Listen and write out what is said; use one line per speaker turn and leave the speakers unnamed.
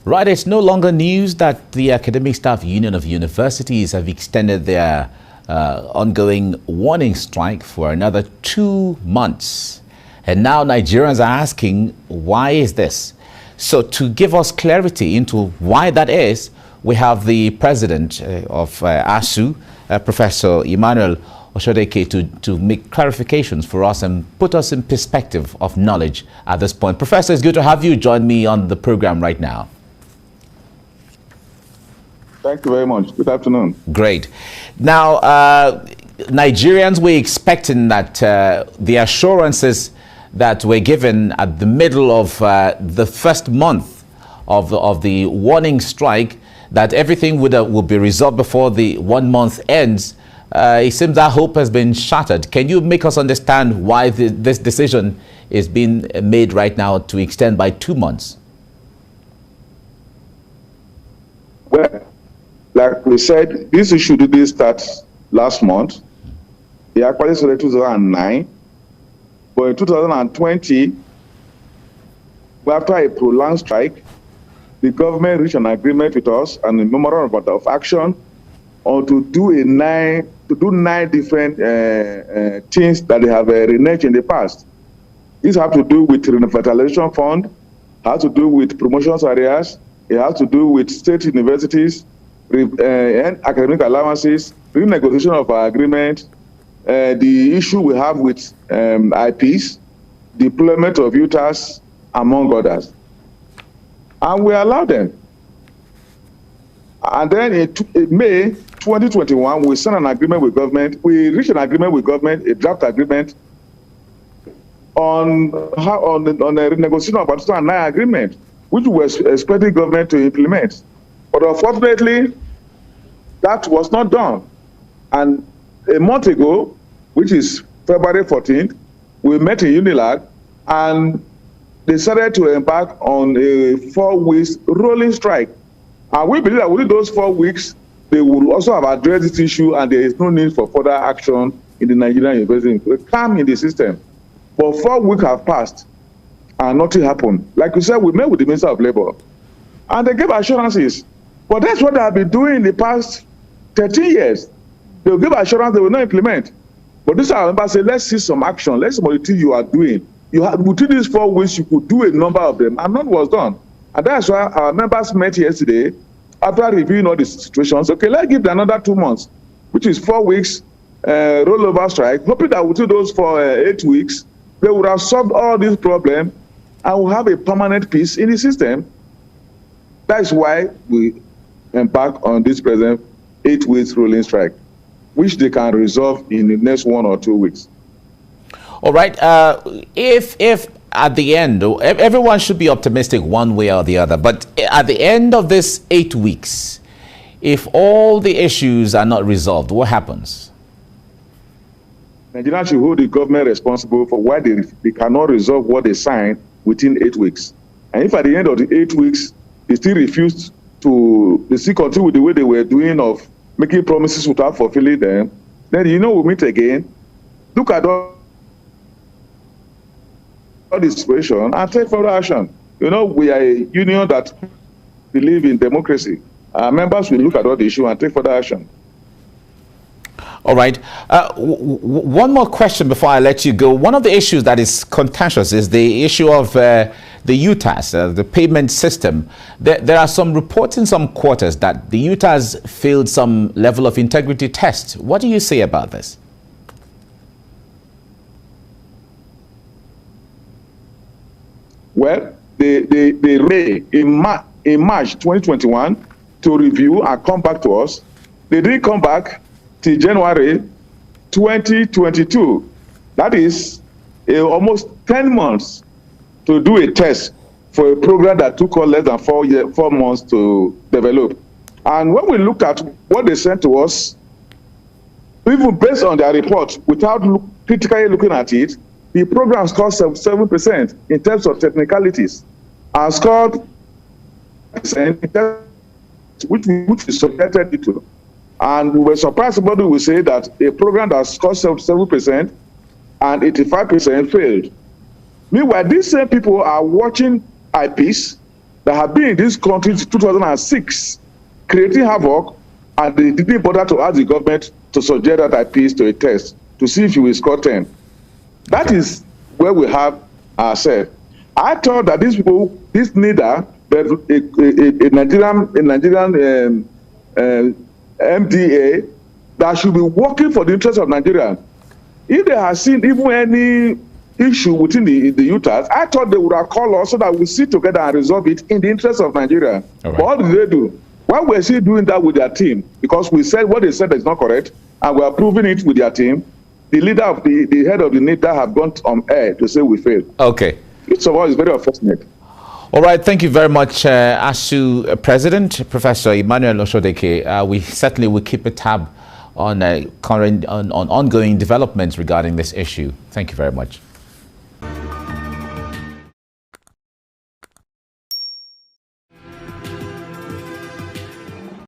Right, it's no longer news that the Academic Staff Union of Universities have extended their ongoing warning strike for another 2 months. And now Nigerians are asking, why is this? So to give us clarity into why that is, we have the president of ASUU, Professor Emmanuel Oshodeke, to make clarifications for us and put us in perspective of knowledge at this point. Professor, it's good to have you join me on the program right now.
Thank you very much. Good afternoon.
Great. Now, Nigerians were expecting that the assurances that were given at the middle of the first month of the warning strike, that everything would be resolved before the 1 month ends. It seems that hope has been shattered. Can you make us understand why this decision is being made right now to extend by 2 months?
Well, like we said, this issue did start last month. It actually started in 2009. But in 2020, after a prolonged strike, the government reached an agreement with us and a memorandum of action on to do 9 different things that they have reneged in the past. These have to do with revitalization fund, has to do with promotions areas, it has to do with state universities, and academic allowances, renegotiation of our agreement, the issue we have with IPs, deployment of UTAS, among others. And we allowed them. And then in May 2021, we signed an agreement with government. We reached an agreement with government, a draft agreement, on the renegotiation of the 2009 agreement, which we were expecting government to implement. But unfortunately, that was not done. And a month ago, which is February 14th, we met in Unilag and decided to embark on a 4 weeks rolling strike. And we believe that within those 4 weeks, they will also have addressed this issue and there is no need for further action in the Nigerian university. We're calm in the system. But 4 weeks have passed and nothing happened. Like you said, we met with the Minister of Labour and they gave assurances. But that's what they have been doing in the past 13 years. They will give assurance they will not implement. But this our members say, let's see some action. Let's see what the thing you are doing. Within these 4 weeks, you could do a number of them, and none was done. And that's why our members met yesterday after reviewing all the situations. Okay, let's give them another 2 months, which is 4 weeks rollover strike, hoping that within those 8 weeks, they would have solved all these problems and will have a permanent peace in the system. That's why we embark on this present 8 weeks rolling strike, which they can resolve in the next 1 or 2 weeks.
All right. If at the end, everyone should be optimistic one way or the other, but at the end of this 8 weeks, if all the issues are not resolved, what happens?
Nigerians should hold the government responsible for why they cannot resolve what they signed within 8 weeks. And if at the end of the 8 weeks, they still refuse to, they still continue with the way they were doing of making promises without fulfilling them, then we'll meet again, look at all the situation and take further action. We are a union that believe in democracy. Our members will look at all the issue and take further action.
All right. One more question before I let you go. One of the issues that is contentious is the issue of the UTAS, the payment system. There are some reports in some quarters that the UTAS failed some level of integrity test. What do you say about this?
Well, they in March 2021 to review and come back to us. They didn't come back till January 2022. That is almost 10 months to do a test for a program that took us less than 4 months to develop. And when we looked at what they sent to us, even based on their report, without critically looking at it, the program scored 7% in terms of technicalities, and scored which we subjected it to. And we were surprised somebody would say that a program that scored 7% and 85% failed. Meanwhile, these same people are watching IPs, that have been in this country since 2006, creating havoc, and they didn't bother to ask the government to suggest that I piece to a test to see if you will score 10. That is where we have ourselves. I thought that these people, this leader, a Nigerian MDA that should be working for the interest of Nigeria. If they have seen even any issue within the UTAS, I thought they would have called us so that we sit together and resolve it in the interest of Nigeria. But what did they do? Why were they doing that with their team? Because we said what they said is not correct, and we are proving it with their team. The leader of the head of the NITA have gone on air to say we failed.
Okay.
It's very unfortunate.
All right, thank you very much, ASUU President, Professor Emmanuel Oshodeke. We certainly will keep a tab on ongoing developments regarding this issue. Thank you very much.